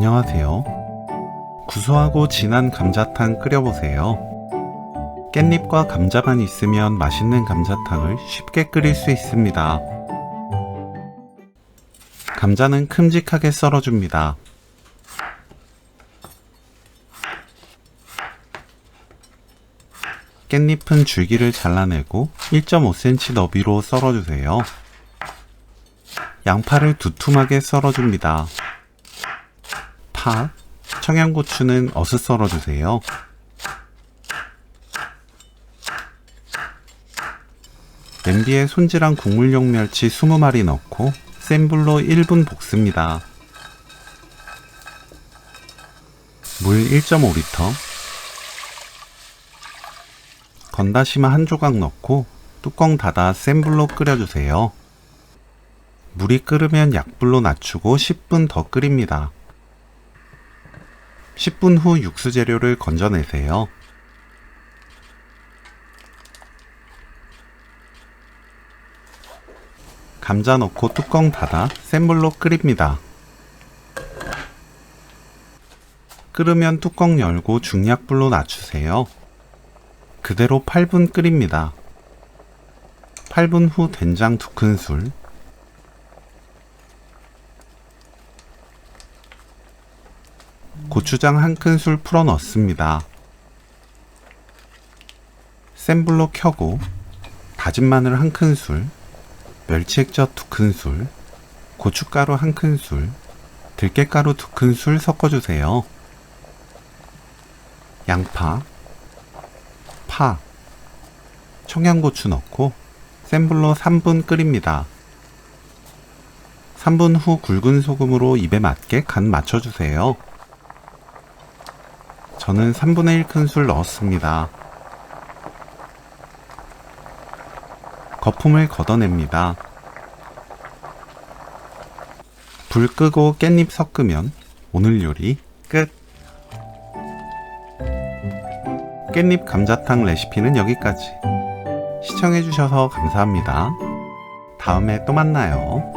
안녕하세요. 구수하고 진한 감자탕 끓여보세요. 깻잎과 감자만 있으면 맛있는 감자탕을 쉽게 끓일 수 있습니다. 감자는 큼직하게 썰어줍니다. 깻잎은 줄기를 잘라내고 1.5cm 너비로 썰어주세요. 양파를 두툼하게 썰어줍니다. 파, 청양고추는 어슷 썰어주세요. 냄비에 손질한 국물용 멸치 20마리 넣고 센 불로 1분 볶습니다. 물 1.5리터, 건다시마 한 조각 넣고 뚜껑 닫아 센 불로 끓여주세요. 물이 끓으면 약불로 낮추고 10분 더 끓입니다. 10분 후 육수 재료를 건져내세요. 감자 넣고 뚜껑 닫아 센 불로 끓입니다. 끓으면 뚜껑 열고 중약불로 낮추세요. 그대로 8분 끓입니다. 8분 후 된장 2큰술, 고추장 1큰술 풀어 넣습니다. 센 불로 켜고 다진 마늘 1큰술, 멸치액젓 2큰술, 고춧가루 1큰술, 들깨가루 2큰술 섞어주세요. 양파, 파, 청양고추 넣고 센 불로 3분 끓입니다. 3분 후 굵은 소금으로 입에 맞게 간 맞춰주세요. 저는 3분의 1큰술 넣었습니다. 거품을 걷어냅니다. 불 끄고 깻잎 섞으면 오늘 요리 끝! 깻잎 감자탕 레시피는 여기까지. 시청해주셔서 감사합니다. 다음에 또 만나요.